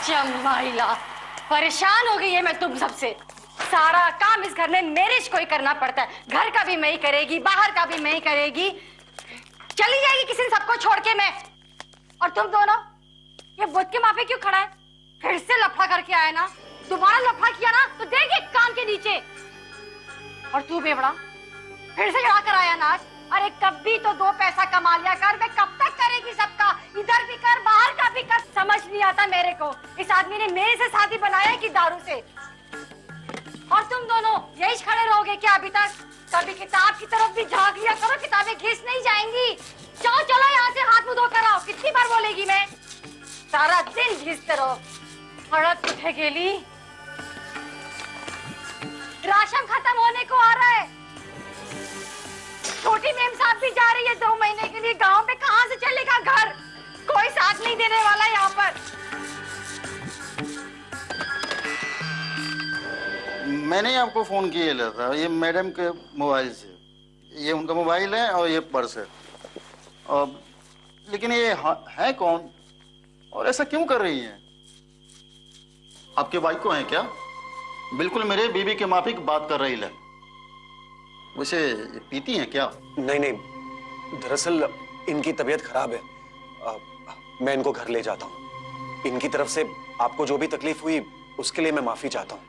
जमाइला, परेशान हो गई है मैं तुम सबसे। सारा काम इस घर में मेरे को ही करना पड़ता है। घर का भी मैं ही करेगी, बाहर का भी मैं ही करेगी। चली जाएगी किसी ने सबको छोड़ के मैं। और तुम दोनों ये बुद्ध के माफी क्यों खड़ा है? फिर से लफड़ा करके आया ना? दोबारा लफड़ा किया ना तो देख एक कान के नीचे। और तू बेवड़ा फिर से चढ़ा कर आया नाच। अरे कभी तो दो पैसा कमा लिया कर। मैं कब तक करेगी सबका? इधर भी कर बाहर का भी कर। समझ नहीं आता मेरे को, इस आदमी ने मेरे से शादी बनाया कि दारू से? और तुम दोनों यही खड़े रहोगे क्या अभी तक? कभी किताब की तरफ भी झांक लिया करो, किताबें घिस नहीं जाएंगी। चलो चलो यहाँ से हाथ मुंह धोकर आओ। कितनी बार बोलेगी मैं? सारा दिन घिसते रहो। हड़प उठे गेली। राशन खत्म होने को आ रहा है। छोटी मेम साहब भी जा रही है 2 महीने के लिए गांव में। कहां से चलेगा घर? कोई साथ नहीं देने वाला यहाँ पर। मैंने आपको फोन किया था ये मैडम के मोबाइल से। ये उनका मोबाइल है और ये पर्स है। और लेकिन ये है कौन और ऐसा क्यों कर रही हैं? आपके वाइफ को है क्या? बिल्कुल मेरे बीवी के माफिक बात कर रही है। वैसे पीती हैं क्या? नहीं नहीं, दरअसल इनकी तबीयत खराब है। मैं इनको घर ले जाता हूँ। इनकी तरफ से आपको जो भी तकलीफ हुई उसके लिए मैं माफी चाहता हूँ।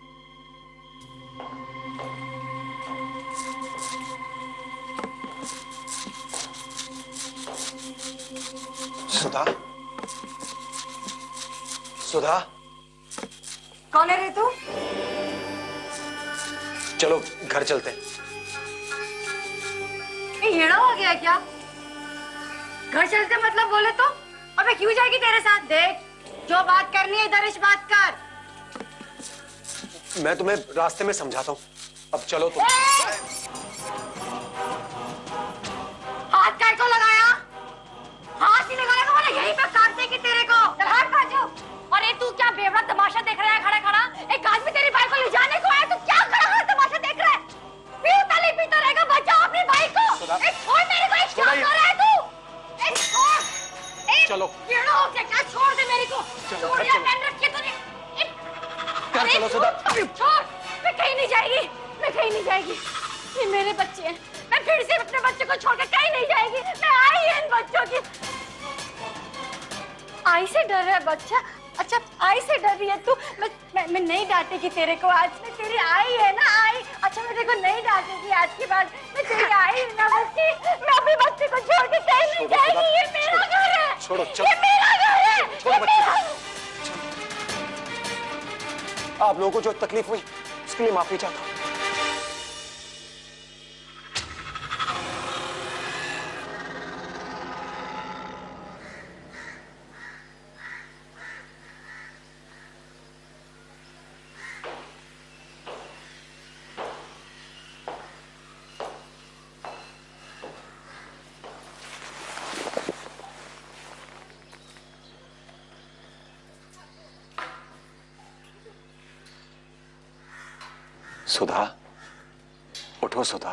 सुधा, सुधा, कौन है रे तू? चलो घर चलते हैं। येड़ा हो गया क्या? घर चलते मतलब बोले तो? अबे क्यों जाएगी तेरे साथ? देख जो बात करनी है इधर इस बात कर। मैं तुम्हें रास्ते में समझाता हूँ, अब चलो तुम। हाथ काय को लगाया? हाथ ही लगाने को बोला यहीं पे काट देगी तेरे को। चल हट बाजू। अरे तू क्या बेवड़ा तमाशा देख रहा है खड़ा खड़ा? एक आदमी तेरी भाई को ले जाने को आया, तू क्या खड़ा खड़ा तमाशा देख रहा है? पीता नहीं पीता रहेगा, बचाओ अपने भाई को। एक छोड़ मेरे को, एक क्या कर रहा है तू? एक छोड़। चलो येड़ा हो गया क्या? छोड़ दे मेरे को। छोड़ यार, मैंने रख के तूने। चलो सुधा। छोड़, मैं कहीं नहीं जाएगी। मैं कहीं नहीं जाएगी। ये मेरे बच्चे हैं। मैं फिर से अपने बच्चे को छोड़ के कहीं नहीं जाएगी। मैं आई है इन बच्चों की। आई से डर रहा है बच्चा? अच्छा आई से डर रही है तू? मैं नहीं डांटेगी तेरे को आज। मैं तेरी आई है ना, आई। अच्छा मैं तेरे को नहीं डांटेगी आज के बाद। मैं तेरी आई है ना बच्ची। मैं अपने बच्चे को छोड़ के कहीं नहीं जाएगी। ये मेरा घर है। छोड़ो, ये मेरा घर है। छोड़ो बच्चे। आप लोगों को जो तकलीफ हुई उसके लिए माफी चाहता हूँ। सुधा, उठो Sudha.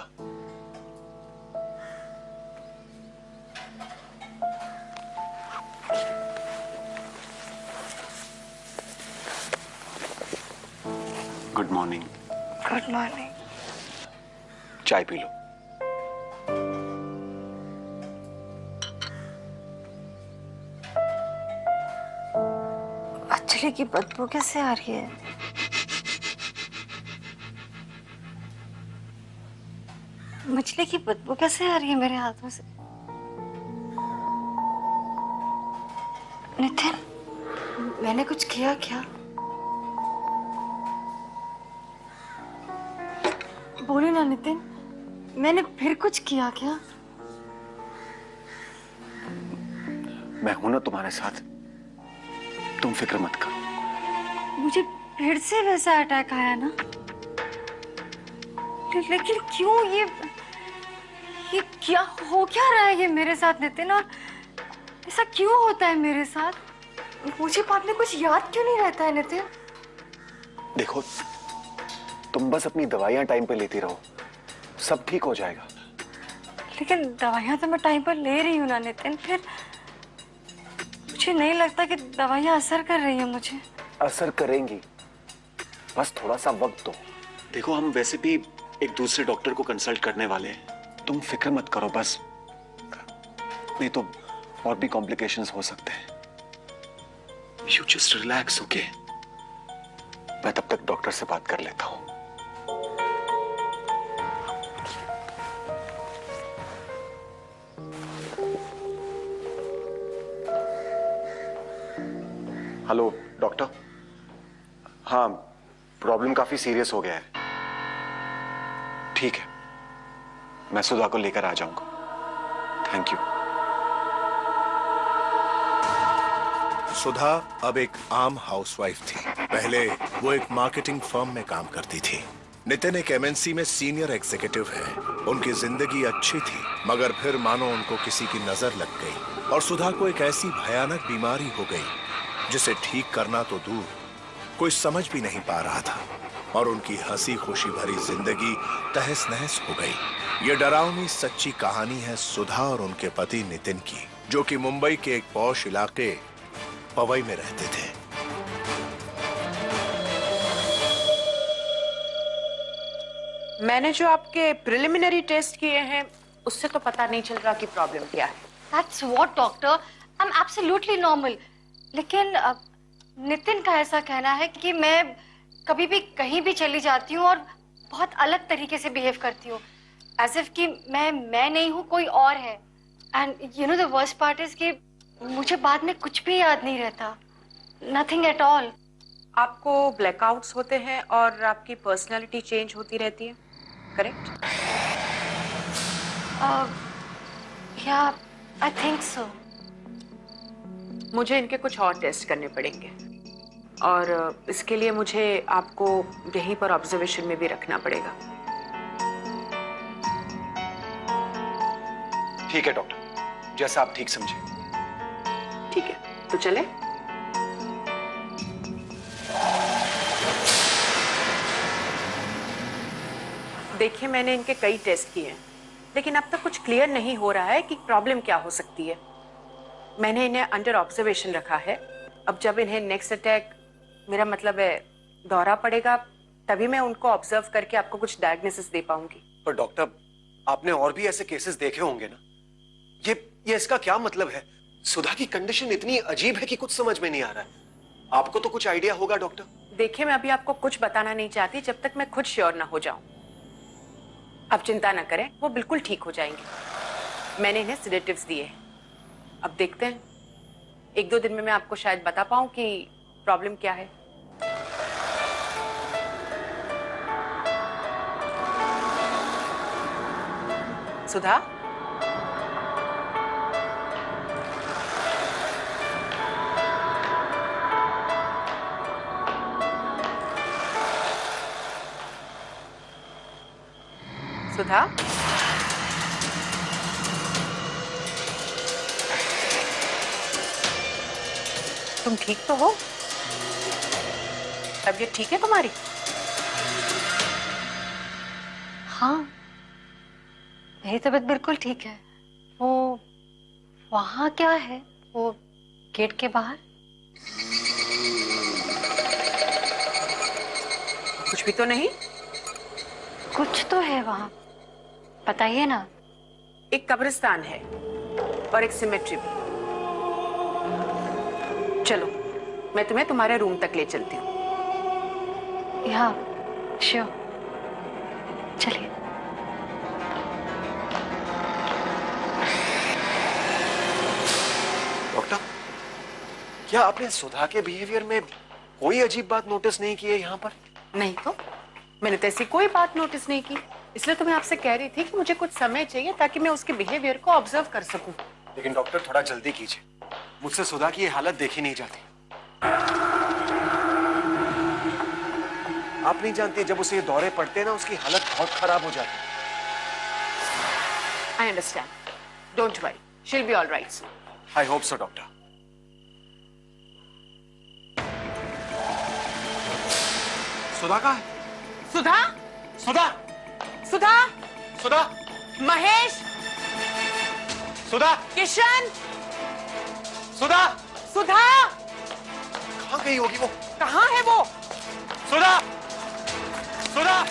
Good morning. Good morning. चाय पी लो। अंजलि की बदबू कैसे आ रही है? मछली की बदबू कैसे आ रही है मेरे हाथों से? नितिन, मैंने कुछ किया क्या? बोलो ना नितिन, मैंने फिर कुछ किया क्या? मैं हूं ना तुम्हारे साथ, तुम फिक्र मत करो। मुझे फिर से वैसा अटैक आया ना, लेकिन क्यों? ये क्या हो क्या रहा है ये मेरे साथ नितिन? और ऐसा क्यों होता है मेरे साथ? मुझे बाद में कुछ याद क्यों नहीं रहता है नितिन? देखो, तुम बस अपनी दवाइयां टाइम पे लेती रहो, सब ठीक हो जाएगा। लेकिन दवाइयां तो मैं टाइम पर ले रही हूँ ना नितिन। फिर मुझे नहीं लगता कि दवाइयाँ असर कर रही हैं मुझे। असर करेंगी, बस थोड़ा सा वक्त दो। देखो हम वैसे भी एक दूसरे डॉक्टर को कंसल्ट करने वाले हैं, तुम फिक्र मत करो बस, नहीं तो और भी कॉम्प्लिकेशंस हो सकते हैं। You just relax, okay? मैं तब तक डॉक्टर से बात कर लेता हूं। Hello doctor. हाँ, प्रॉब्लम काफी सीरियस हो गया है। ठीक है, मैं सुधा को लेकर आ जाऊंगा। Thank you. सुधा अब एक आम हाउसवाइफ थी। पहले वो एक मार्केटिंग फर्म में काम करती थी। नितिन एक एमएनसी में सीनियर एग्जीक्यूटिव है। उनकी जिंदगी अच्छी थी, मगर फिर मानो उनको किसी की नजर लग गई और सुधा को एक ऐसी भयानक बीमारी हो गई जिसे ठीक करना तो दूर, कोई समझ भी नहीं पा रहा था और उनकी हंसी खुशी भरी जिंदगी तहस नहस हो गई। ये डरावनी सच्ची कहानी है सुधा और उनके पति नितिन की, जो कि मुंबई के एक पॉश इलाके पवई में रहते थे। मैंने जो आपके प्रिलिमिनरी टेस्ट किए हैं उससे तो पता नहीं चल रहा कि प्रॉब्लम क्या है। That's what, doctor? I'm absolutely normal. लेकिन नितिन का ऐसा कहना है कि मैं कभी भी कहीं भी चली जाती हूँ और बहुत अलग तरीके से बिहेव करती हूँ, एज इफ कि मैं नहीं हूँ, कोई और है। And you know the worst part is कि मुझे बाद में कुछ भी याद नहीं रहता, नथिंग एट ऑल। आपको ब्लैकआउट्स होते हैं और आपकी पर्सनालिटी चेंज होती रहती है, करेक्ट? या आई थिंक सो। मुझे इनके कुछ और टेस्ट करने पड़ेंगे और इसके लिए मुझे आपको यहीं पर ऑब्जर्वेशन में भी रखना पड़ेगा। ठीक है डॉक्टर, जैसा आप ठीक समझे। ठीक है, तो चले। देखिए, मैंने इनके कई टेस्ट किए हैं, लेकिन अब तक कुछ क्लियर नहीं हो रहा है कि प्रॉब्लम क्या हो सकती है। मैंने इन्हें अंडर ऑब्जर्वेशन रखा है। अब जब इन्हें नेक्स्ट अटैक, मेरा मतलब है दौरा पड़ेगा, तभी मैं उनको ऑब्जर्व करके आपको कुछ डायग्नोसिस दे पाऊंगी। पर डॉक्टर, आपने और भी ऐसे केसेस देखे होंगे ना? ये इसका क्या मतलब है? सुधा की कंडीशन इतनी अजीब है कि कुछ समझ में नहीं आ रहा है। आपको तो कुछ आइडिया होगा डॉक्टर। देखिए, मैं अभी आपको कुछ बताना नहीं चाहती जब तक मैं खुद श्योर ना हो जाऊं। अब चिंता ना करें, वो बिल्कुल ठीक हो जाएंगे। मैंने इन्हें सेडेटिव्स दिए हैं। अब देखते हैं, 1-2 दिन में मैं आपको शायद बता पाऊं कि प्रॉब्लम क्या है। सुधा, सुधा, तुम ठीक तो हो? तबीयत ठीक है तुम्हारी? हाँ, मेरी तबीयत बिल्कुल ठीक है। वो वहाँ क्या है, वो गेट के बाहर? कुछ भी तो नहीं? कुछ तो है वहाँ, बताइए ना। एक कब्रिस्तान है और एक सिमेट्री भी। चलो, मैं तुम्हें तुम्हारे रूम तक ले चलती हूँ। हाँ, श्योर, चलिए। डॉक्टर, क्या आपने सुधा के बिहेवियर में कोई अजीब बात नोटिस नहीं की है यहाँ पर? नहीं तो, मैंने तो ऐसी कोई बात नोटिस नहीं की। इसलिए तो मैं आपसे कह रही थी कि मुझे कुछ समय चाहिए ताकि मैं उसके बिहेवियर को ऑब्जर्व कर सकूं। लेकिन डॉक्टर, थोड़ा जल्दी कीजिए, मुझसे सुधा की ये हालत देखी नहीं जाती। आप नहीं जानती, जब उसे ये दौरे पड़ते हैं ना, उसकी हालत बहुत खराब हो जाती है। I understand, don't worry, she will be all right. I hope so doctor. Sudha कहाँ है? सुधा, सुधा, सुधा, सुधा, महेश, सुधा, किशन, सुधा, सुधा, कहाँ गई होगी वो? कहाँ है वो? सुधा, सुधा।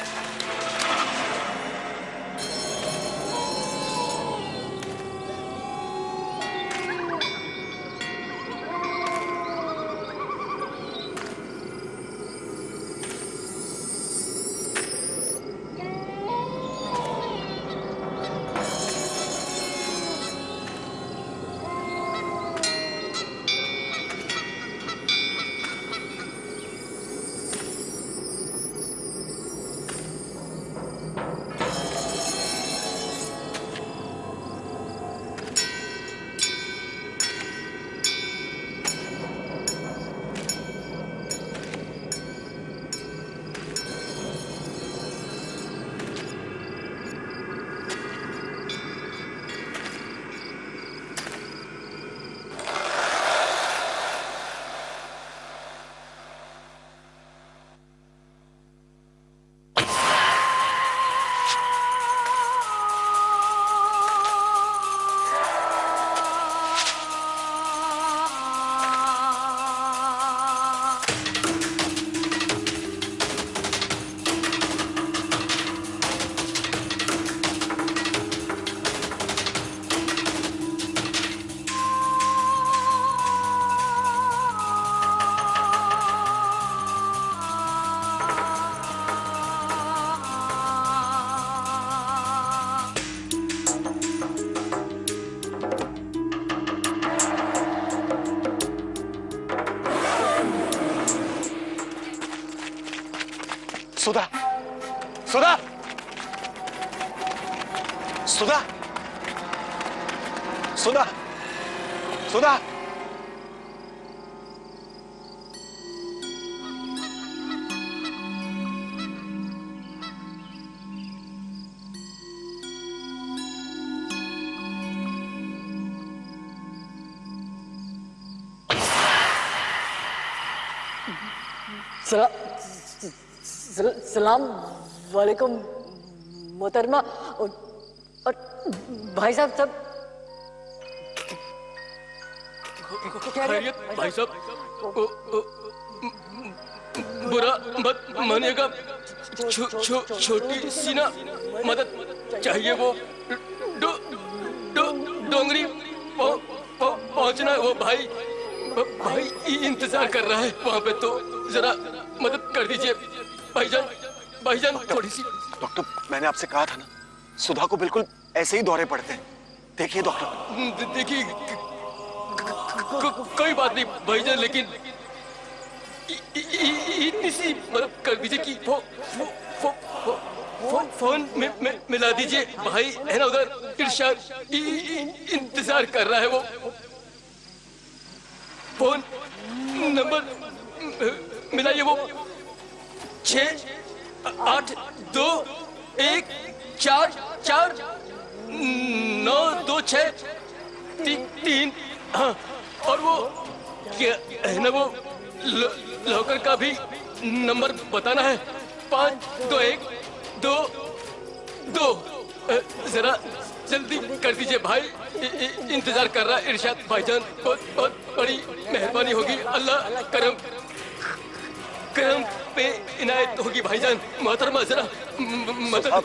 सुधा, सुधा, सुधा, सुधा, सुधा। सलाम वालेकुम मोहतरमा। और भाई साहब सब खैरियत भाई साहब? बुरा मत मानिएगा, छोटी सी ना मदद चाहिए। वो डोंगरी पहुंचना है। वो भाई इंतजार कर रहा है वहां पे, तो जरा मदद कर दीजिए भाईजान थोड़ी सी। डॉक्टर, मैंने आपसे कहा था ना, सुधा को बिल्कुल ऐसे ही दौरे पड़ते हैं। देखिए डॉक्टर। देखिए, कोई बात नहीं भाईजान, लेकिन इतनी सी मदद कर दीजिए कि फोन में मिला दीजिए। भाई है ना उधर, इरशाद इंतजार कर रहा है। वो फोन नंबर मिलाइए। वो 68214492633। हाँ, और वो क्या है ना, वो लॉकर का भी नंबर बताना है। 521222। जरा जल्दी कर दीजिए भाई, इंतजार कर रहा है इरशाद भाईजान। बहुत बड़ी मेहरबानी होगी। अल्लाह करम पे इनायत होगी भाईजान। मोहतरमा जरा मदद।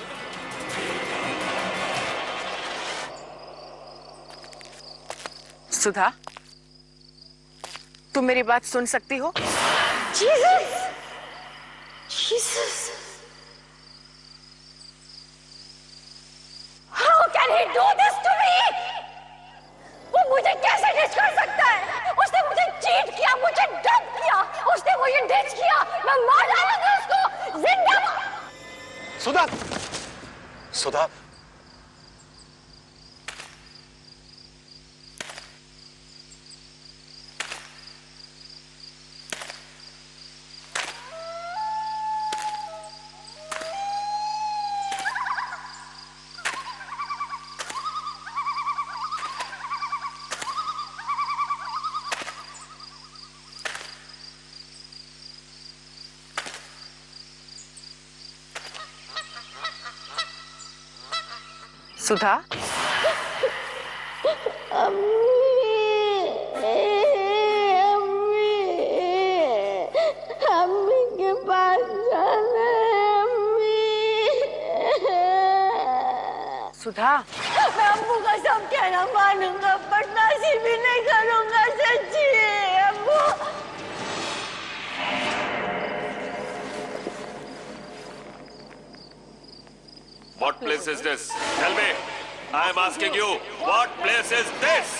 सुधा, तुम मेरी बात सुन सकती हो? Jesus, Jesus, how can he do this to me? वो मुझे कैसे डिच कर सकता है? उसने मुझे चीट किया, मुझे डंप किया, उसने मुझे डिच किया। मैं मार डालूंगा उसको जिंदा। सुधा, सुधा, सुधा, सुधा, मैं अम्मू का सब कहना मानूंगा, बदमाशी भी नहीं करूंगा, सच्ची अम्मू। What place is this? Tell me. I am asking you, what place is this?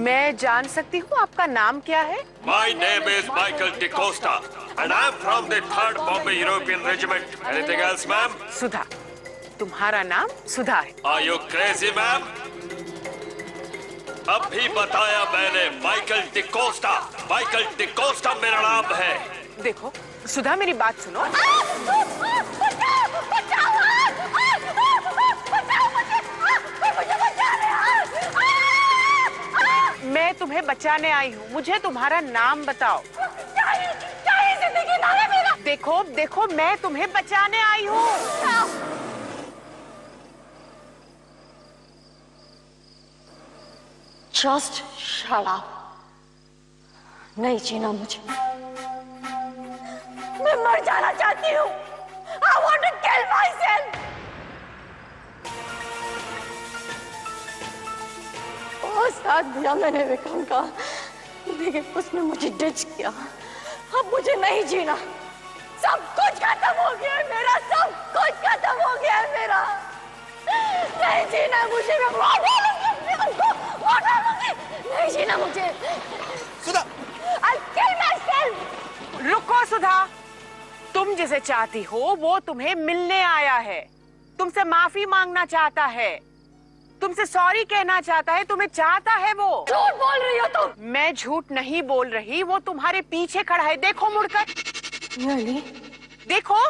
मैं जान सकती हूँ आपका नाम क्या है? My name is Michael DeCosta, and I am from the 3rd Bombay European Regiment. Anything else, ma'am? सुधा। तुम्हारा नाम सुधा है। Are you crazy, ma'am? अभी बताया मैंने, माइकल डिकोस्टा। माइकल डिकोस्टा मेरा नाम है। देखो सुधा, मेरी बात सुनो। मैं तुम्हें बचाने आई हूँ, मुझे तुम्हारा नाम बताओ। देखो देखो, मैं तुम्हें बचाने आई हूँ। Just shut up. नहीं जीना मुझे, मैं मर जाना चाहती हूँ। I want to kill myself. बहुत साथ दिया मैंने विक्रम का, लेकिन उसने मुझे डिच किया। अब मुझे नहीं जीना, सब कुछ खत्म हो गया है मेरा, सब कुछ खत्म हो गया है मेरा। नहीं जीना मुझे, मैं नहीं जीना मुझे। सुधा, I'll kill myself. रुको सुधा, तुम जिसे चाहती हो वो तुम्हें मिलने आया है, तुमसे माफी मांगना चाहता है, तुमसे सॉरी कहना चाहता है, तुम्हें चाहता है वो। झूठ बोल रही हो तुम। मैं झूठ नहीं बोल रही, वो तुम्हारे पीछे खड़ा है, देखो मुड़कर। नहीं। देखो।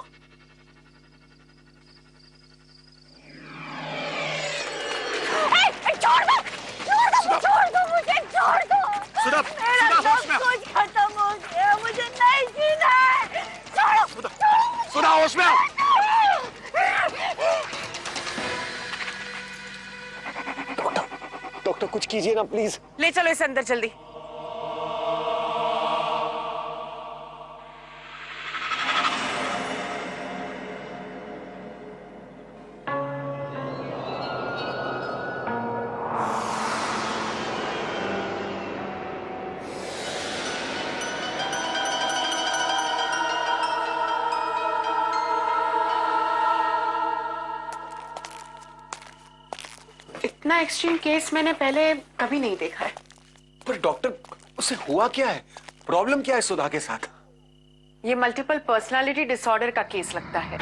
छोड़ दो, छोड़ दो मुझे, छोड़ दो। सुधा, मेरा सब कुछ खत्म हो गया, मुझे नहीं जीना है। छोड़ो, सुधा, होश में आओ। डॉक्टर कुछ कीजिए ना प्लीज। ले चलो इसे अंदर जल्दी। इतना एक्सट्रीम केस मैंने पहले कभी नहीं देखा है। पर डॉक्टर, उसे हुआ क्या है? प्रॉब्लम क्या है सुधा के साथ? ये मल्टीपल पर्सनालिटी डिसऑर्डर का केस लगता है,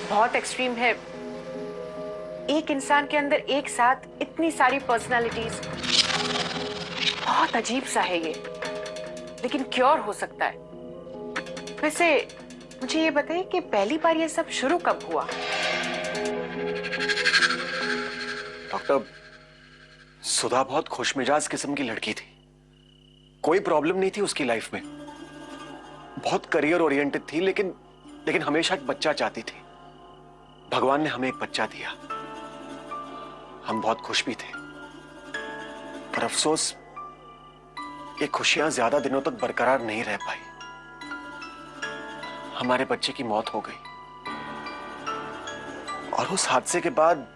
बहुत एक्सट्रीम है। एक इंसान के अंदर एक साथ इतनी सारी पर्सनालिटीज, बहुत अजीब सा है ये, लेकिन क्योर हो सकता है। वैसे मुझे ये बताइए कि पहली बार ये सब शुरू कब हुआ? डॉक्टर, सुधा बहुत खुशमिजाज किस्म की लड़की थी, कोई प्रॉब्लम नहीं थी उसकी लाइफ में, बहुत करियर ओरिएंटेड थी, लेकिन हमेशा एक बच्चा चाहती थी। भगवान ने हमें एक बच्चा दिया, हम बहुत खुश भी थे, पर अफसोस ये खुशियां ज्यादा दिनों तक बरकरार नहीं रह पाई। हमारे बच्चे की मौत हो गई और उस हादसे के बाद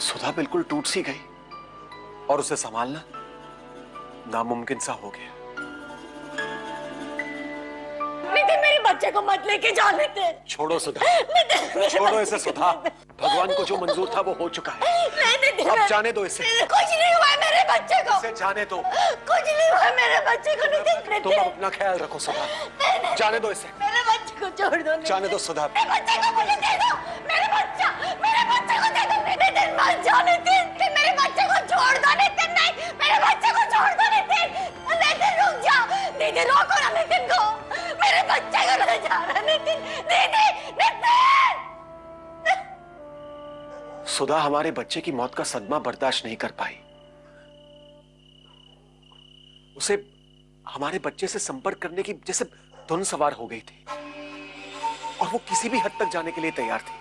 सुधा बिल्कुल टूट सी गई और उसे संभालना नामुमकिन सा हो गया। नितिन, मेरे बच्चे को मत लेके जा। नितिन, छोड़ो सुधा, छोड़ो इसे सुधा, भगवान को जो मंजूर था वो हो चुका है। नहीं, अब जाने दो इसे। कुछ नहीं हुआ है मेरे बच्चे को, इसे जाने दो। कुछ नहीं हुआ है मेरे बच्चे को। नितिन, तुम अपना ख्याल रखो सुधा, जाने दो इसे। मेरे बच्चे को छोड़ दो। जाने दो सुधा। मेरे बच्चे को मुझे दे दो, मेरे बच्चे को दे दो। नितिन मत जाओ, नितिन मेरे बच्चे को छोड़ दो। नितिन नहीं, मेरे बच्चे को छोड़ दो। नितिन रुक जाओ। दीदी रोको ना नितिन को, मेरे बच्चे को ले जा रहा। नितिन, दीदी, नितिन। सुधा हमारे बच्चे की मौत का सदमा बर्दाश्त नहीं कर पाई, उसे हमारे बच्चे से संपर्क करने की जैसे धुन सवार हो गई थी और वो किसी भी हद तक जाने के लिए तैयार थी।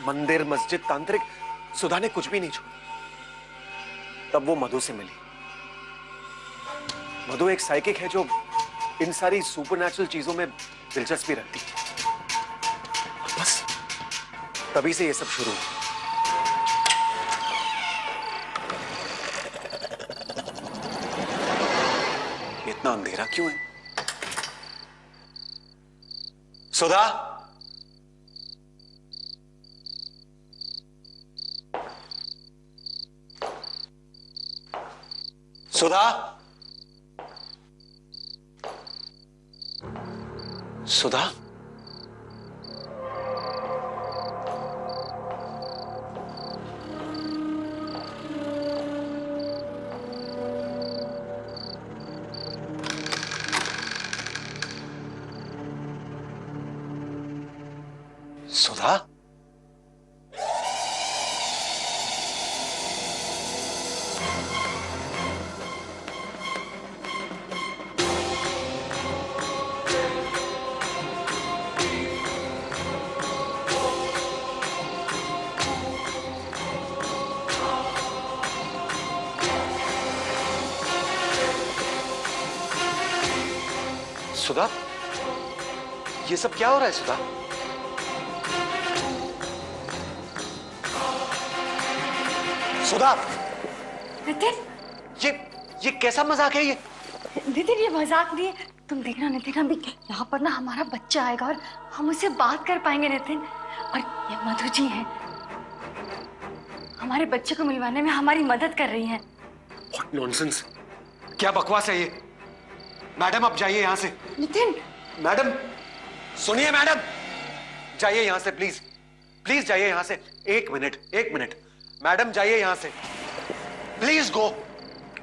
मंदिर, मस्जिद, तांत्रिक, सुधा ने कुछ भी नहीं छोड़ा। तब वो मधु से मिली। मधु एक साइकिक है जो इन सारी सुपरनैचुरल चीजों में दिलचस्पी रखती। बस तभी से ये सब शुरू हुआ। इतना अंधेरा क्यों है? सुधा, सुधा, सुधा, सुधा, सुधा, ये सब क्या हो रहा है सुधा? सुधा, नितिन, ये कैसा मजाक है ये? नितिन ये मजाक नहीं है। तुम देखना नितिन, अभी यहाँ पर ना हमारा बच्चा आएगा और हम उससे बात कर पाएंगे नितिन। और ये मधु जी हैं, हमारे बच्चे को मिलवाने में हमारी मदद कर रही हैं। नॉनसेंस, क्या बकवास है ये? मैडम आप जाइए यहां से। नितिन, मैडम सुनिए, मैडम जाइए यहां से प्लीज, प्लीज जाइए यहां से। एक मिनट मैडम जाइए यहां से, प्लीज गो।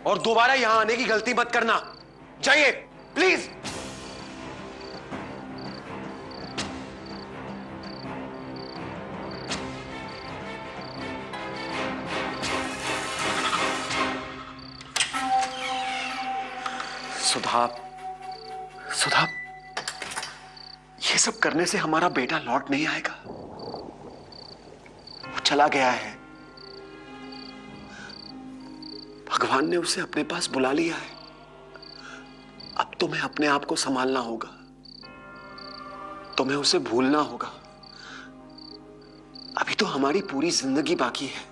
और दोबारा यहां आने की गलती मत करना, जाइए प्लीज। सुधा, सुधा, ये सब करने से हमारा बेटा लौट नहीं आएगा। वो चला गया है, भगवान ने उसे अपने पास बुला लिया है। अब तुम्हें अपने आप को संभालना होगा, तुम्हें उसे भूलना होगा। अभी तो हमारी पूरी जिंदगी बाकी है।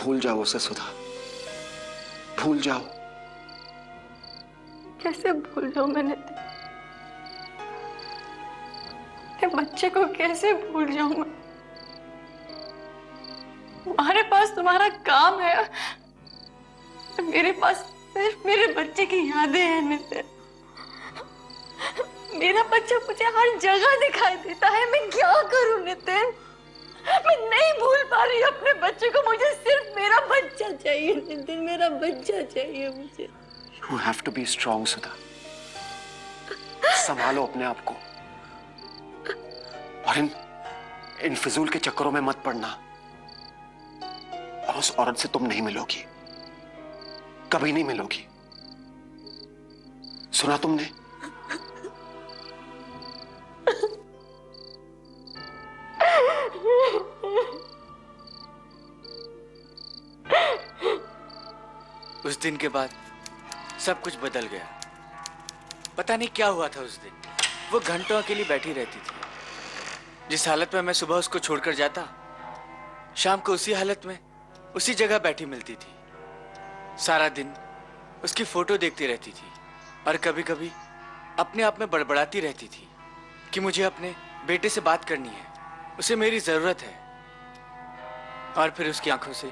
भूल जाओ उसे सुधा, भूल जाओ। कैसे भूल जाऊं मैं नितिन? अपने बच्चे को कैसे भूल जाऊं मैं? तुम्हारे पास तुम्हारा काम है, मेरे पास सिर्फ मेरे बच्चे की यादें हैं नितिन। मेरा बच्चा मुझे हर जगह दिखाई देता है, मैं क्या करूं नितिन? मैं नहीं भूल पा रही अपने बच्चे को। मुझे सिर्फ मेरा बच्चा चाहिए नितिन, मेरा बच्चा चाहिए मुझे। You have to be strong, सुधा। संभालो अपने आप को और इन फिजूल के चक्करों में मत पड़ना। और उस औरत से तुम नहीं मिलोगी, कभी नहीं मिलोगी। सुना तुमने? उस दिन के बाद सब कुछ बदल गया। पता नहीं क्या हुआ था उस दिन। वो घंटों अकेली बैठी रहती थी। जिस हालत में मैं सुबह उसको छोड़कर जाता, शाम को उसी हालत में उसी जगह बैठी मिलती थी। सारा दिन उसकी फोटो देखती रहती थी और कभी कभी अपने आप में बड़बड़ाती रहती थी कि मुझे अपने बेटे से बात करनी है, उसे मेरी जरूरत है। और फिर उसकी आंखों से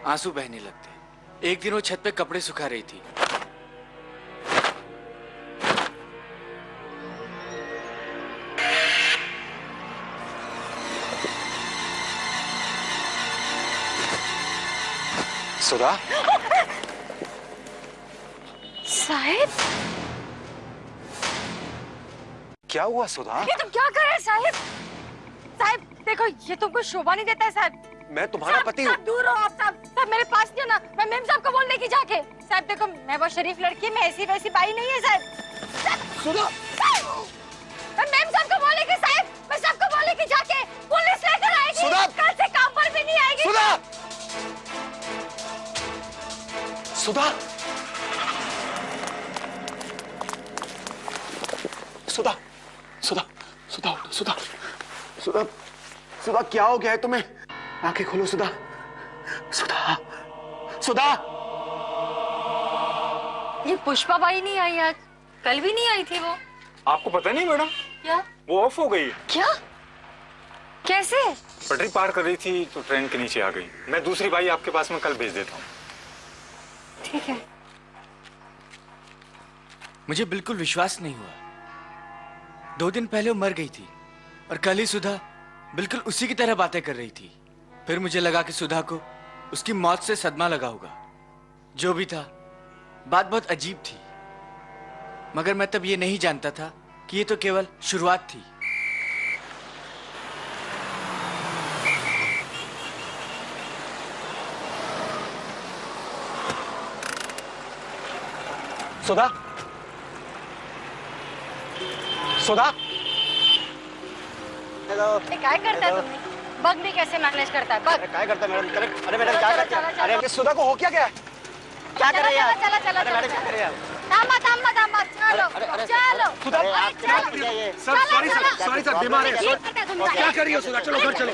आंसू बहने लगते। एक दिन वो छत पे कपड़े सुखा रही थी। सुधा, साहिब, क्या हुआ सुधा? ये तुम क्या कर रहे हैं साहिब? साहिब देखो, ये तुमको शोभा नहीं देता है साहिब। मैं तुम्हारा पति हूँ। दूर हो आप साहब। साहब मेरे पास नहीं हो ना, मैं मेम साहब को बोल लेगी जाके। साहब देखो, मैं वो शरीफ लड़की, मैं ऐसी वैसी बाई नहीं है साहब। सुधा, मैं मेम साहब को बोलेगी साहब, मैं सबको बोलेगी जाके, पुलिस लेकर आएगी। सुधा! कल से काम पर भी नहीं आएगी। सुधा, सुधा, सुधा सुधा सुधा उठो, सुधा सुधा सुधा क्या हो गया है तुम्हें? आंखें खोलो सुधा। सुधा सुधा। ये पुष्पा बाई नहीं आई आज, कल भी नहीं आई थी वो। आपको पता नहीं मैडम? क्या? वो ऑफ हो गई। क्या? कैसे? पटरी पार कर रही थी तो ट्रेन के नीचे आ गई। मैं दूसरी बाई आपके पास में कल भेज देता हूँ। ठीक है। मुझे बिल्कुल विश्वास नहीं हुआ। 2 दिन पहले वो मर गई थी और कल ही सुधा बिल्कुल उसी की तरह बातें कर रही थी। फिर मुझे लगा कि सुधा को उसकी मौत से सदमा लगा होगा। जो भी था, बात बहुत अजीब थी, मगर मैं तब ये नहीं जानता था कि ये तो केवल शुरुआत थी। सुधा सुधा। हेलो। क्या करता है तुम? बग भी कैसे मैनेज करता है? बग क्या करता है मैडम? करेक्ट। अरे मैडम क्या करता है? अरे सुधा को हो क्या गया? क्या कर रहे हैं आप? चलो चलो अरे मैडम क्या कर रहे हैं आप? चलो चलो। सुधा आप क्या कर रहे हैं? सर सॉरी सर बीमार है। क्या कर रही हो सुधा? चलो घर चलो।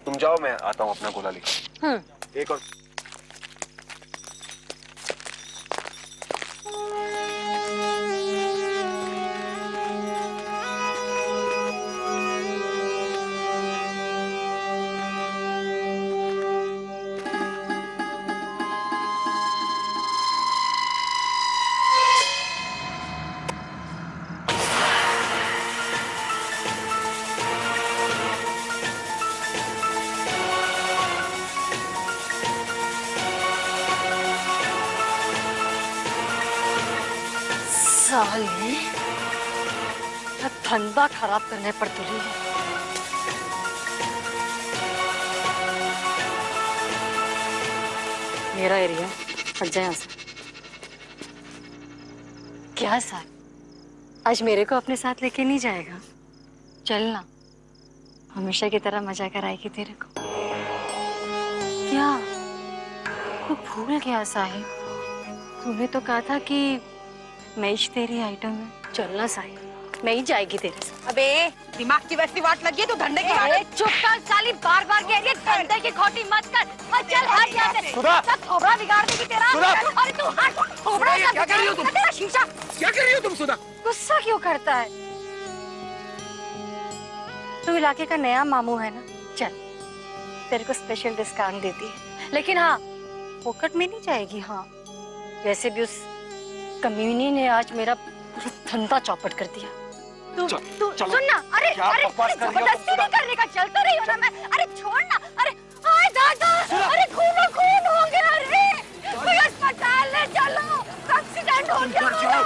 तुम जाओ, मैं आता हूँ अपना गोला लेकर। एक और साले, धंधा खराब करने पर तुली है। मेरा एरिया, हट जाए यहाँ से। क्या सर, आज मेरे को अपने साथ लेके नहीं जाएगा? चलना, हमेशा की तरह मजा कराएगी तेरे को। क्या को भूल गया साहिब? तूने तो कहा था कि मैच तेरी आइटम है। चलना साहिब, मैं ही जाएगी तेरे साथ। अबे दिमाग की वैसी वाट लगी है तो धंधे की वाट। चुप कर साली, बार बार कह रही है धंधे की खोटी मत कर। चल हट यहाँ से। सुधा! सब थोबड़ा बिगाड़ देगी तेरा। सुधा! अरे तू हट, थोबड़ा सब क्या कर रही हो तुम? तेरा शीशा। क्या कर रही हो तुम सुधा? गुस्सा क्यों करता है? तू इलाके का नया मामू है ना, चल तेरे को स्पेशल डिस्काउंट देती है, लेकिन हाँ फोकट में नहीं जाएगी। हाँ वैसे भी उस कमीनी ने आज मेरा पूरा धंधा चौपट कर दिया। तू सुन ना, अरे अरे जबरदस्ती नहीं करने का, चलता रही हो ना मैं। अरे छोड़ ना, अरे हाय दादा, अरे खून हो गया रे, कोई अस्पताल ले चलो, एक्सीडेंट हो गया,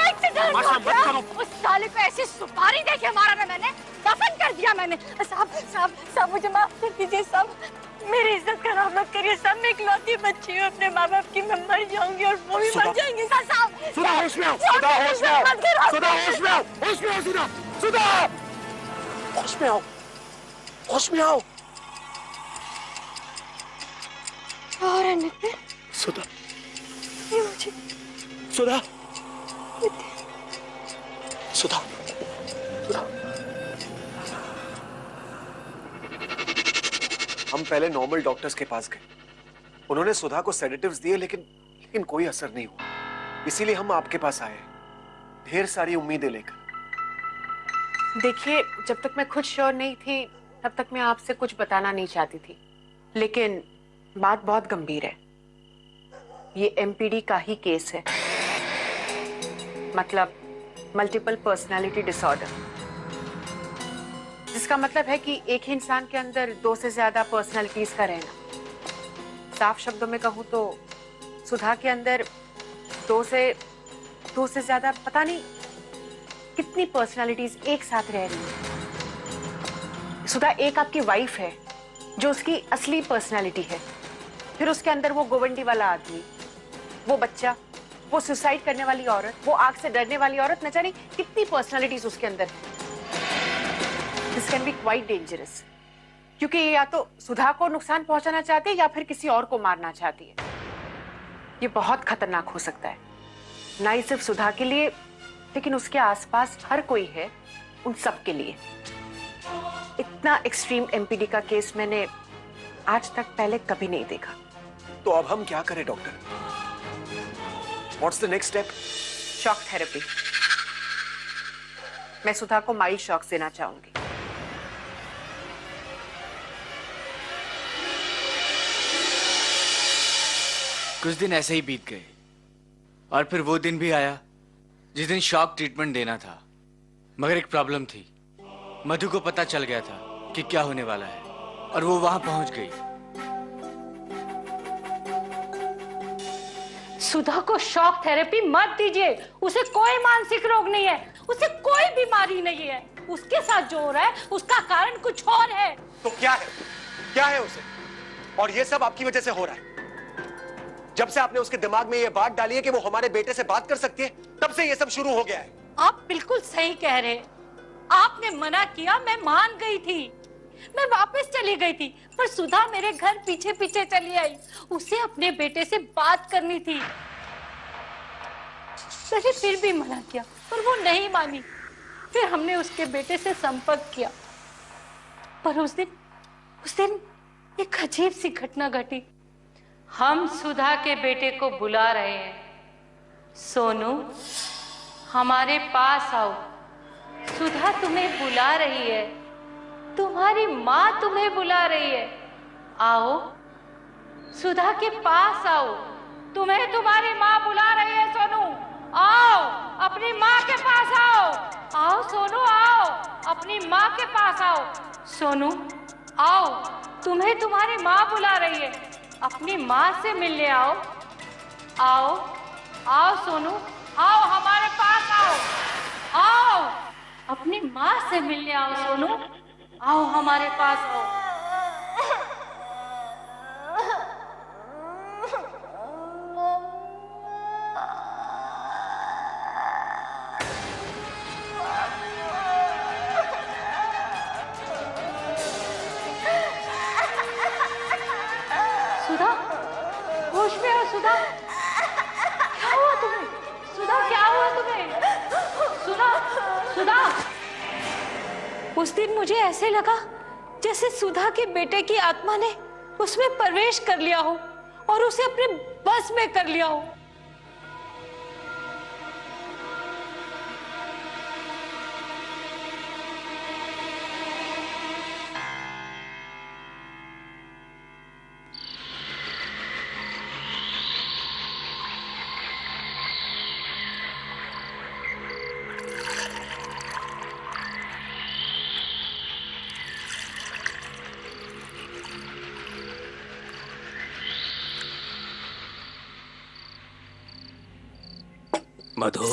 एक्सीडेंट हो गया। उस साले को ऐसी सुपारी देके मारा ना मैंने, दफन कर दिया मैंने। साहब मुझे माफ कर दीजिए साहब, मेरी इज्जत खराब मत करिए साहब, मैं इकलौती बच्ची हूँ अपने माँ बाप की, मैं मर जाऊंगी और वो भी मर जाएंगे साहब। सुधा होश में आओ, सुधा होश में आओ, सुधा होश में आओ, होश में आओ सुधा, सुधा होश में आओ, होश में आओ। और नितिन, सुधा, ये मुझे सुधा, सुधा, सुधा। हम पहले नॉर्मल डॉक्टर्स के पास गए, उन्होंने सुधा को सेडेटिव्स दिए, लेकिन कोई असर नहीं हुआ। इसीलिए हम आपके पास आए, ढेर सारी उम्मीदें लेकर। देखिए, जब तक मैं खुद श्योर नहीं थी तब तक मैं आपसे कुछ बताना नहीं चाहती थी, लेकिन बात बहुत गंभीर है। ये एमपीडी का ही केस है, मतलब मल्टीपल पर्सनालिटी डिसऑर्डर, जिसका मतलब है कि एक ही इंसान के अंदर 2 से ज्यादा पर्सनालिटीज का रहना। साफ शब्दों में कहूं तो सुधा के अंदर 2 से ज्यादा पता नहीं कितनी पर्सनालिटीज एक साथ रह रही है। सुधा एक आपकी वाइफ है जो उसकी असली पर्सनालिटी है, फिर उसके अंदर वो गोवंडी वाला आदमी, वो बच्चा, वो सुसाइड करने वाली औरत, वो आग से डरने वाली औरत, न जाने कितनी पर्सनालिटीज उसके अंदर है। This can be quite dangerous, क्योंकि ये या तो सुधा को नुकसान पहुंचाना चाहती है या फिर किसी और को मारना चाहती है। ये बहुत खतरनाक हो सकता है, ना ही सिर्फ सुधा के लिए लेकिन उसके आसपास हर कोई है, उन सब के लिए। इतना एक्सट्रीम एमपीडी का केस मैंने आज तक पहले कभी नहीं देखा। तो अब हम क्या करें doctor? What's the next step? Shock therapy. मैं सुधा को माइल्ड शॉक देना चाहूंगी। कुछ दिन ऐसे ही बीत गए और फिर वो दिन भी आया जिस दिन शॉक ट्रीटमेंट देना था। मगर एक प्रॉब्लम थी, मधु को पता चल गया था कि क्या होने वाला है और वो वहां पहुंच गई। सुधा को शॉक थेरेपी मत दीजिए। उसे कोई मानसिक रोग नहीं है, उसे कोई बीमारी नहीं है। उसके साथ जो हो रहा है उसका कारण कुछ और है। तो क्या है? क्या है उसे? और ये सब आपकी वजह से हो रहा है। जब से आपने उसके दिमाग में ये बात डाली है कि वो हमारे बेटे से बात कर सकती है, तब से ये सब शुरू हो गया है। आप बिल्कुल सही कह रहे हैं। आपने मना किया, मैं मान गई थी, मैं वापस चली गई थी, पर सुधा मेरे घर पीछे पीछे चली आई। उसे अपने बेटे से बात करनी थी। मैंने फिर भी मना किया पर वो नहीं मानी। फिर हमने उसके बेटे से संपर्क किया, पर उस दिन एक अजीब सी घटना घटी। हम सुधा के बेटे को बुला रहे हैं। सोनू, हमारे पास आओ, सुधा तुम्हें बुला रही है, तुम्हारी माँ तुम्हें बुला रही है। आओ, सुधा के पास आओ, तुम्हें तुम्हारी माँ बुला रही है। सोनू आओ, अपनी माँ के पास आओ। आओ सोनू, आओ, अपनी माँ के पास आओ। सोनू आओ, तुम्हें तुम्हारी माँ बुला रही है, अपनी माँ से मिलने आओ। आओ आओ सोनू, आओ हमारे पास आओ। आओ, अपनी माँ से मिलने आओ। सोनू आओ, हमारे पास आओ। सुधा, होश में आओ। सुधा, क्या हुआ तुम्हें? सुधा, क्या हुआ तुम्हें? सुधा। उस दिन मुझे ऐसे लगा जैसे सुधा के बेटे की आत्मा ने उसमें प्रवेश कर लिया हो और उसे अपने बस में कर लिया हो। मधु,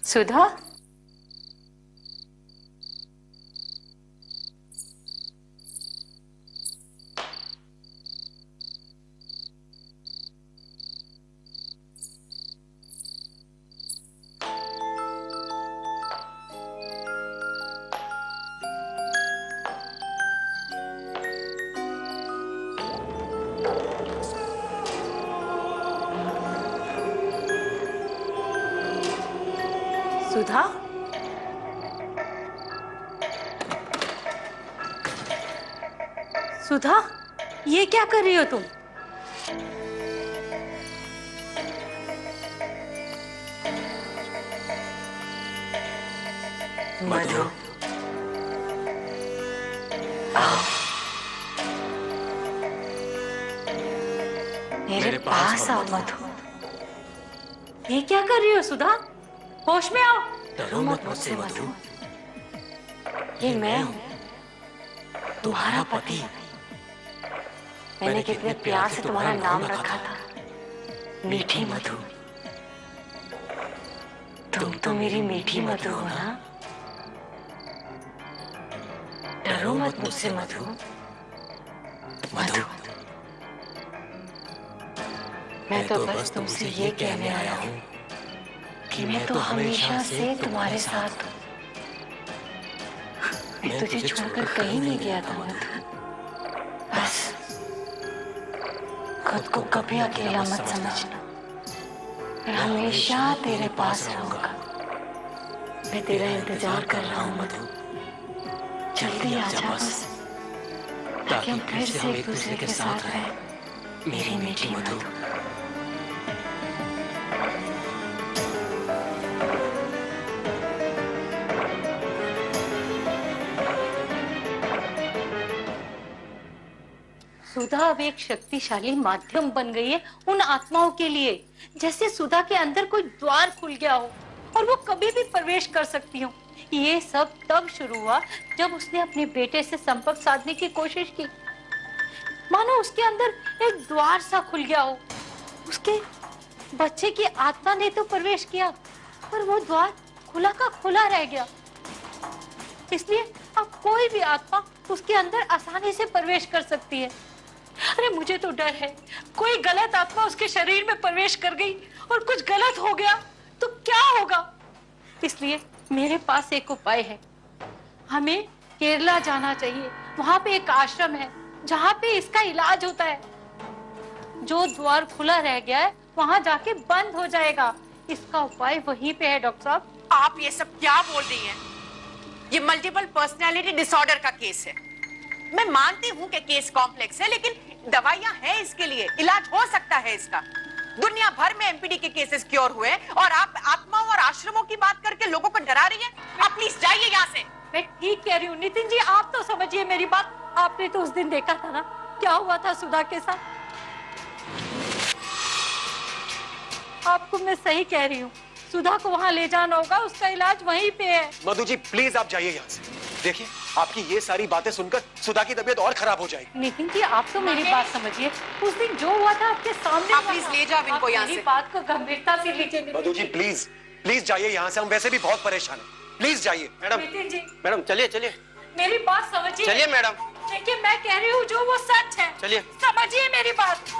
सुधा, सुधा, सुधा, ये क्या कर रही हो तुम? मधु, मेरे पास आओ मधु। ये क्या कर रही हो सुधा? होश में आओ। डरो मत मुझसे मधु। ये मैं हूँ, तुम्हारा पति। मैंने कितने प्यार से तुम्हारा नाम रखा था, मीठी मधु। तुम तो मेरी मीठी मधु हो ना। डरो मत मुझसे मधु। मधु, मैं तो बस तुमसे ये कहने आया हूँ कि मैं तो हमेशा से तुम्हारे साथ हूँ। मैं तुझे छोड़कर कहीं नहीं गया था मधु। बस खुद को कभी अकेला मत समझना। मैं हमेशा तेरे पास रहूंगा। मैं तेरा इंतजार कर रहा हूँ मधु। जल्दी आ जा बस, ताकि हम फिर से एक दूसरे के साथ रहें, मेरी मीठी मधु। सुधा अब एक शक्तिशाली माध्यम बन गई है उन आत्माओं के लिए, जैसे सुधा के अंदर कोई द्वार खुल गया हो और वो कभी भी प्रवेश कर सकती हो। ये सब तब शुरू हुआ जब उसने अपने बेटे से संपर्क साधने की कोशिश की। मानो उसके अंदर एक द्वार सा खुल गया हो। उसके बच्चे की आत्मा ने तो प्रवेश किया, पर वो द्वार खुला का खुला रह गया। इसलिए अब कोई भी आत्मा उसके अंदर आसानी से प्रवेश कर सकती है। अरे मुझे तो डर है, कोई गलत आत्मा उसके शरीर में प्रवेश कर गई और कुछ गलत हो गया तो क्या होगा। इसलिए मेरे पास एक उपाय है। हमें केरला जाना चाहिए। वहां पे एक आश्रम है जहाँ पे इसका इलाज होता है। जो द्वार खुला रह गया है वहां जाके बंद हो जाएगा। इसका उपाय वहीं पे है। डॉक्टर साहब, आप ये सब क्या बोल रही हैं? ये मल्टीपल पर्सनैलिटी डिसऑर्डर का केस है। मैं मानती हूँ कि केस कॉम्प्लेक्स है, लेकिन दवाइयाँ हैं इसके लिए, इलाज हो सकता है इसका। दुनिया भर में एमपीडी के केसेस क्योर हुए और आप आत्माओं और आश्रमों की बात करके लोगों को डरा रही हैं। आप प्लीज जाइए यहाँ से। मैं ठीक कह रही हूँ नितिन जी, आप तो समझिए मेरी बात। आपने तो उस दिन देखा था ना क्या हुआ था सुधा के साथ। आपको मैं सही कह रही हूँ, सुधा को वहाँ ले जाना होगा, उसका इलाज वहीं पे है। मधु जी प्लीज आप जाइए यहाँ से। देखिए आपकी ये सारी बातें सुनकर सुधा की तबीयत और खराब हो जाएगी। नितिन जी आप तो मेरी बात समझिए। उस दिन जो हुआ था आपके सामने। आप प्लीज ले जाओ इनको यहाँ से। मेरी बात को गंभीरता से लीजिए। मधु जी प्लीज प्लीज जाइए यहाँ से, हम वैसे भी बहुत परेशान हैं। प्लीज जाइए। मैडम नितिन जी मैडम चलिए चलिए मेरी बात समझिए। चलिए मैडम। देखिए मैं कह रही हूँ जो वो सच है। चलिए समझिए मेरी बात।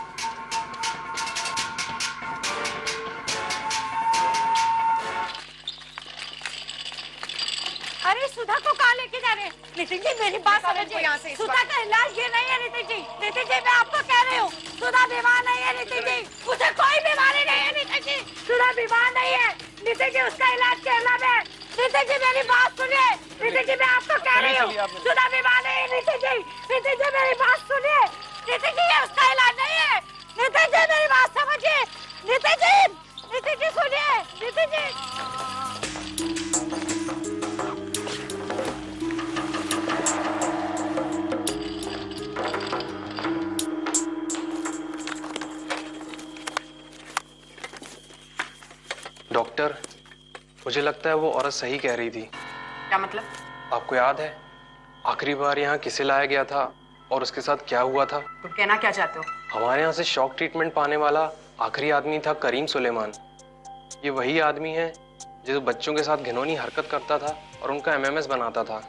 अरे सुधा को कहाँ लेके जा रहे हैं? नितिन जी मेरी बात समझिए। सुधा का इलाज ये नहीं है नितिन जी। नितिन जी मैं आपको कह रही हूँ सुधा बीमार नहीं है नितिन जी। उसे कोई बीमारी नहीं है नितिन जी। सुधा बीमार नहीं है नितिन जी। उसका इलाज केरला में। नितिन जी मेरी बात सुनिए। नितिन जी मैं आपको कह रही हूँ सुधा बीमार नहीं है नितिन जी। नितिन जी मेरी बात सुनिए। नितिन जी ये उसका इलाज नहीं है। नितिन जी मेरी बात समझिए। नितिन जी सुनिए। नितिन जी डॉक्टर, मुझे लगता है वो औरत सही कह रही थी। क्या मतलब? आपको याद है आखिरी बार यहाँ किसे लाया गया था और उसके साथ क्या हुआ था? तुम कहना क्या चाहते हो? हमारे यहाँ से शॉक ट्रीटमेंट पाने वाला आखिरी आदमी था करीम सुलेमान। ये वही आदमी है जो बच्चों के साथ घिनौनी हरकत करता था और उनका एमएमएस बनाता था।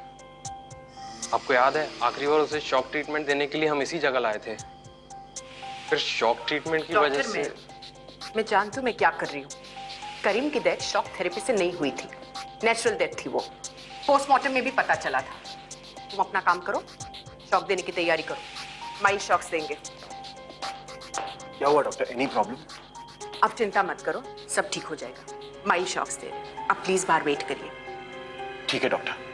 आपको याद है आखिरी बार उसे शॉक ट्रीटमेंट देने के लिए हम इसी जगह लाए थे। फिर शॉक ट्रीटमेंट की वजह से मैं जानती हूँ मैं क्या कर रही हूँ। करीम की डेथ शॉक थेरेपी से नहीं हुई थी, नेचुरल डेथ थी वो। पोस्टमार्टम में भी पता चला था। तुम अपना काम करो, शॉक देने की तैयारी करो। माइल्ड शॉक्स देंगे। क्या हुआ डॉक्टर? Any problem? आप चिंता मत करो, सब ठीक हो जाएगा। माइल्ड शॉक्स दे रहे हैं। आप प्लीज बाहर वेट करिए। ठीक है डॉक्टर।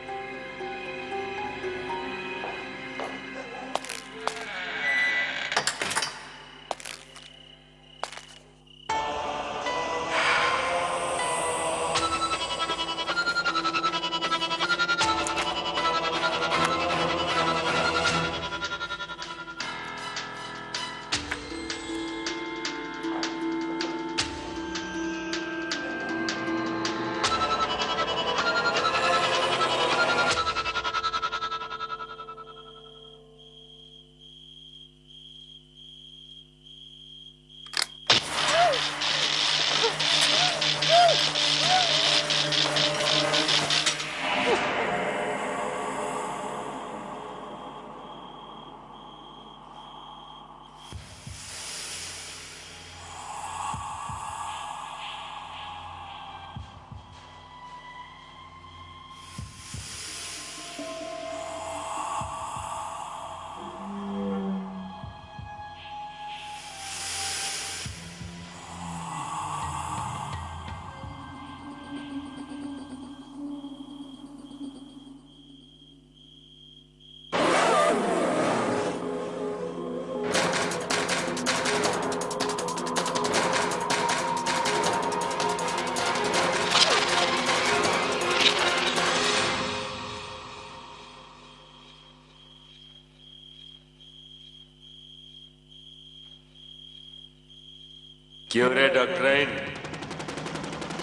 क्यों रे डॉक्टराइन,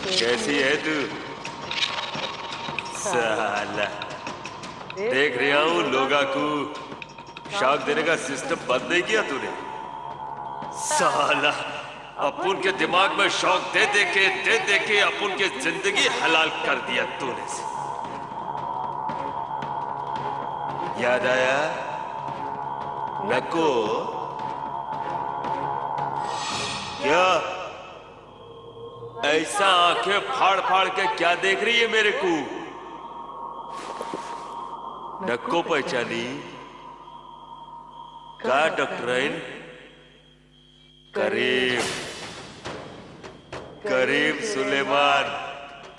कैसी है तू? साला देख रहा हूं लोगा को शॉक देने का सिस्टम बंद नहीं किया तूने। साला अपुन के दिमाग में शॉक दे दे के अपुन की जिंदगी हलाल कर दिया तूने। याद आया नको? क्या ऐसा आंखें फाड़ फाड़ के क्या देख रही है मेरे को? नको पहचानी का डॉक्टराइन? करीम सुलेमान।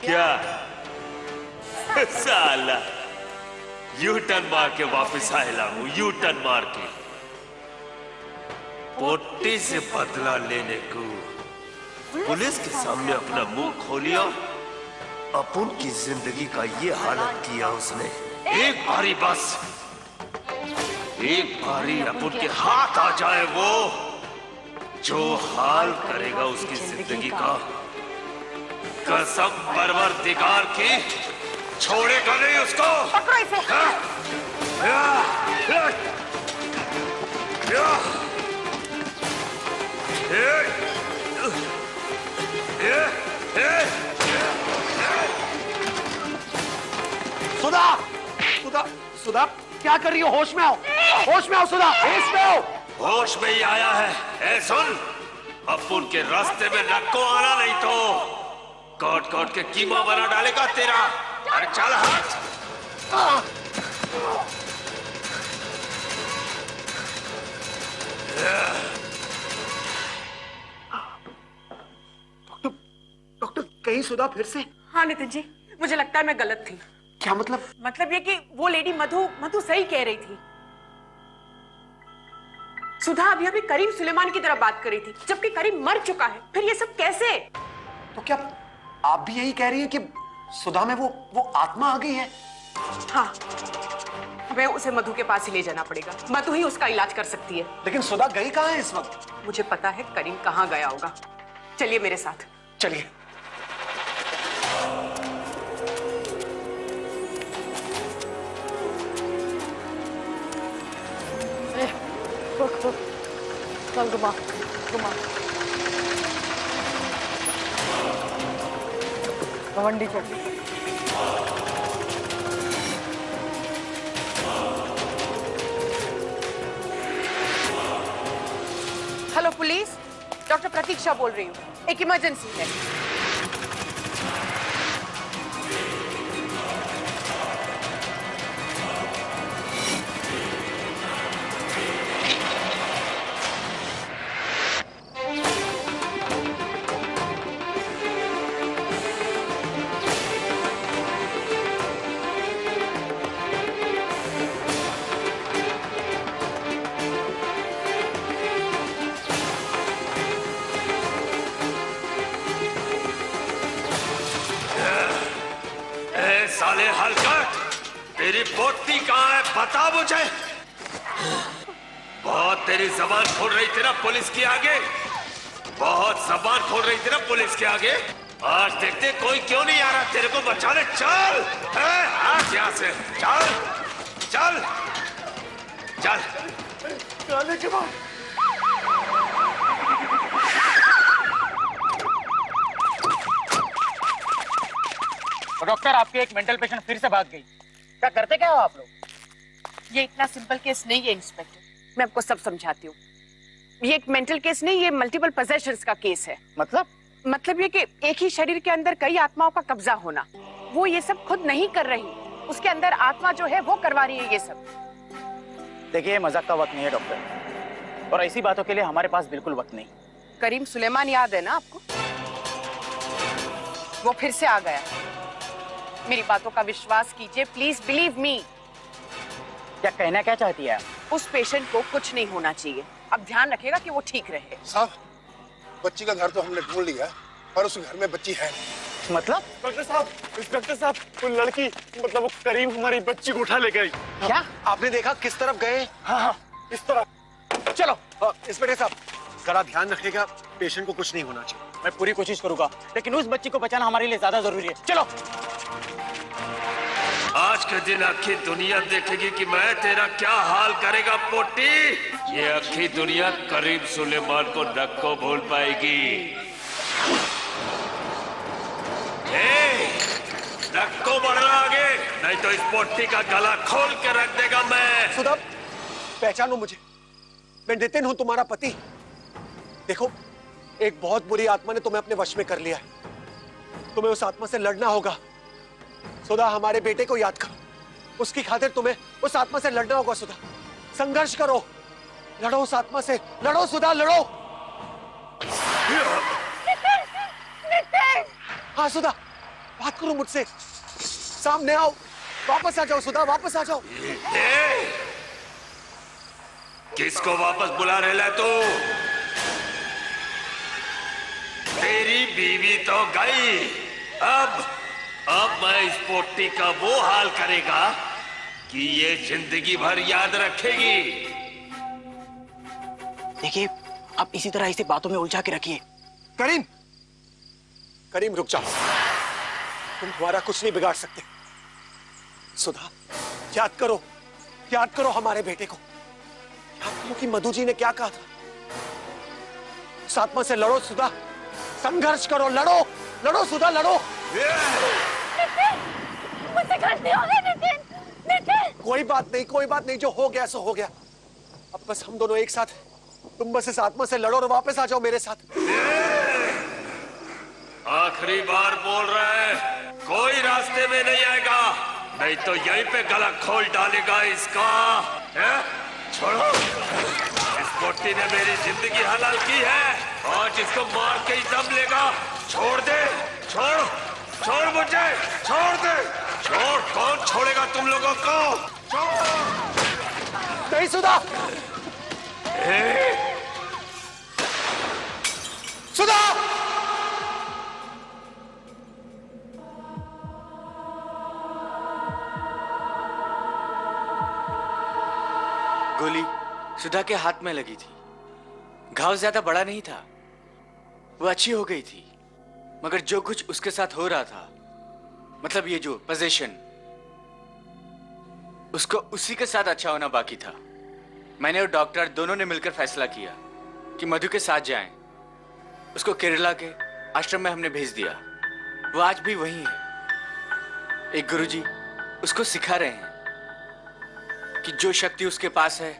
क्या साला यू टर्न मार के वापस आएला हूं, यू टर्न मार के पोटी से बदला लेने को पुलिस के सामने अपना मुंह खोलिया। अपुन की जिंदगी का ये हालत किया उसने। एक बारी बस, एक बारी अपुन के हाथ आ जाए वो, जो हाल करेगा उसकी जिंदगी का, कसम परवरदिगार की छोड़ेगा नहीं उसको। पकड़ो इसे। सुधा, सुधा, सुधा, क्या कर रही हो? होश में आओ, होश में आओ सुधा, होश में आओ। होश में ही आया है। ए सुन, अपुन के रास्ते में नको आना नहीं तो काट काट के कीमा बना डालेगा तेरा। अरे चल हट। डॉक्टर कहीं सुधा फिर से? हाँ नितिन जी, मुझे लगता है मैं गलत थी। क्या मतलब? मतलब ये कि वो लेडी मधु सही कह रही थी। सुधा अभी अभी करीम सुलेमान की तरफ बात कर रही थी, जबकि करीम मर चुका है। फिर ये सब कैसे? तो क्या आप भी यही कह रही हैं कि सुधा में वो आत्मा आ गई है? हाँ, हमें उसे मधु के पास ही ले जाना पड़ेगा। मधु ही उसका इलाज कर सकती है। लेकिन सुधा गई कहाँ है इस वक्त? मुझे पता है करीम कहाँ गया होगा। चलिए मेरे साथ। चलिए। चल घुमा घुमा घमंडी को। हेलो पुलिस, डॉक्टर प्रतीक्षा बोल रही हूँ। एक इमरजेंसी है। साले हलकट, तेरी पोती कहाँ है बता मुझे। बहुत तेरी जबान खोल रही थी ना पुलिस के आगे, बहुत जबान खोल रही थी ना पुलिस के आगे। आज देखते कोई क्यों नहीं आ रहा तेरे को बचाने। चल आज यहाँ से चल चल चल। जाने के बाद डॉक्टर, आपके एक मेंटल पेशेंट फिर से भाग गई। क्या करते क्या हो आप लोग? ये इतना सिंपल केस नहीं है इंस्पेक्टर, मैं आपको सब समझाती हूँ। ये एक मेंटल केस नहीं, ये मल्टीपल पोजेशंस का केस है। मतलब ये कि एक ही शरीर के अंदर कई आत्माओं का कब्जा होना। वो ये सब खुद नहीं कर रही, उसके अंदर आत्मा जो है वो करवा रही है ये सब। देखिए, मजाक का वक्त नहीं है डॉक्टर, और ऐसी बातों के लिए हमारे पास बिल्कुल वक्त नहीं। करीम सुलेमान याद है ना आपको? वो फिर से आ गया। मेरी बातों का विश्वास कीजिए, प्लीज बिलीव मी। क्या कहना क्या चाहती है? उस पेशेंट को कुछ नहीं होना चाहिए। अब ध्यान रखेगा कि वो ठीक रहे। साहब, बच्ची का घर तो हमने ढूंढ लिया, पर उस घर में बच्ची है। मतलब? इंस्पेक्टर साहब, वो लड़की मतलब वो करीम हमारी बच्ची को उठा ले गई। क्या? आपने देखा किस तरफ गए? हाँ, इस तरफ। चलो इंस्पेक्टर साहब, जरा ध्यान रखिएगा, पेशेंट को कुछ नहीं होना चाहिए। मैं पूरी कोशिश करूंगा, लेकिन उस बच्ची को बचाना हमारे लिए ज्यादा जरूरी है। चलो। आज के दिन आखी दुनिया देखेगी कि मैं तेरा क्या हाल करेगा पोटी। ये आखी दुनिया करीम सुलेमान को नक्को भूल पाएगी। नक्को बढ़ना आगे, नहीं तो इस पोटी का गला खोल के रख देगा मैं। सुधा, पहचानो मुझे, मैं नितिन हूं, तुम्हारा पति। देखो, एक बहुत बुरी आत्मा ने तुम्हें अपने वश में कर लिया है। तुम्हें उस आत्मा से लड़ना होगा। सुधा, हमारे बेटे को याद करो, उसकी खातिर तुम्हें उस आत्मा से लड़ना होगा। सुधा, संघर्ष करो, लड़ो उस आत्मा से, लड़ो सुधा, लड़ो। हाँ सुधा, बात करो मुझसे, सामने आओ, वापस आ जाओ सुधा, वापस आ जाओ। किसको वापस बुला रहे तू? तेरी बीवी तो गई, अब मैं इस पोटी का वो हाल करेगा कि ये जिंदगी भर याद रखेगी। देखिए, आप इसी तरह इसे बातों में उलझा के रखिए। करीम, करीम रुक जाओ, तुम हमारा कुछ नहीं बिगाड़ सकते। सुधा, याद करो हमारे बेटे को। याद करो कि मधु जी ने क्या कहा था। उस आत्मा से लड़ो सुधा, संघर्ष करो, लड़ो सुधा, लड़ो। मुझसे गलती हो गई नितिन। कोई बात नहीं, जो हो गया सो हो गया। अब बस हम दोनों एक साथ, तुम बस इस आत्मा से लड़ो और वापस आ जाओ मेरे साथ। आखिरी बार बोल रहा है, कोई रास्ते में नहीं आएगा, नहीं तो यहीं पे गला खोल डालेगा इसका। छोड़ो, इस पोटी ने मेरी जिंदगी हलाल की है, आज इसको मार के ही दम लेगा। छोड़ दे, छोड़ मुझे, छोड़ दे, छोड़। कौन छोड़ेगा तुम लोगों को? नहीं सुधा, सुधा, गोली सुधा के हाथ में लगी थी। घाव ज्यादा बड़ा नहीं था, वो अच्छी हो गई थी, मगर जो कुछ उसके साथ हो रहा था, मतलब ये जो पोजीशन, उसको उसी के साथ अच्छा होना बाकी था। मैंने और डॉक्टर दोनों ने मिलकर फैसला किया कि मधु के साथ जाएं। उसको केरला के आश्रम में हमने भेज दिया, वो आज भी वहीं है। एक गुरुजी उसको सिखा रहे हैं कि जो शक्ति उसके पास है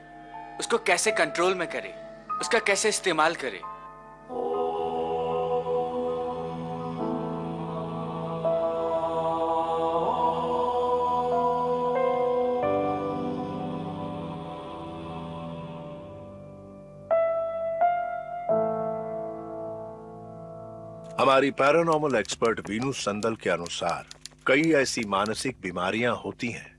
उसको कैसे कंट्रोल में करे, उसका कैसे इस्तेमाल करे। हमारी पैरानॉर्मल एक्सपर्ट वीनू संदल के अनुसार कई ऐसी मानसिक बीमारियां होती हैं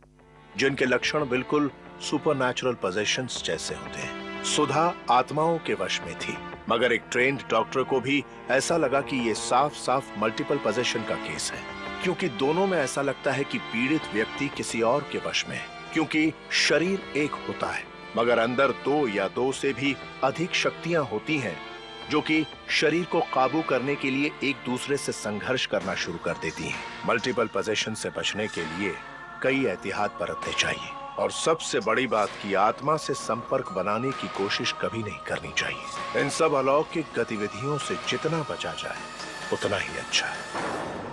जिनके लक्षण बिल्कुल सुपरनैचुरल पोजेशंस जैसे होते हैं। सुधा आत्माओं के वश में थी, मगर एक ट्रेन्ड डॉक्टर को भी ऐसा लगा कि ये साफ साफ मल्टीपल पोजेशन का केस है, क्योंकि दोनों में ऐसा लगता है कि पीड़ित व्यक्ति किसी और के वश में है। क्योंकि शरीर एक होता है, मगर अंदर दो या दो से भी अधिक शक्तियां होती हैं जो कि शरीर को काबू करने के लिए एक दूसरे से संघर्ष करना शुरू कर देती हैं। मल्टीपल पोजेशन से बचने के लिए कई एहतियात बरतने चाहिए, और सबसे बड़ी बात कि आत्मा से संपर्क बनाने की कोशिश कभी नहीं करनी चाहिए। इन सब अलौकिक गतिविधियों से जितना बचा जाए उतना ही अच्छा है।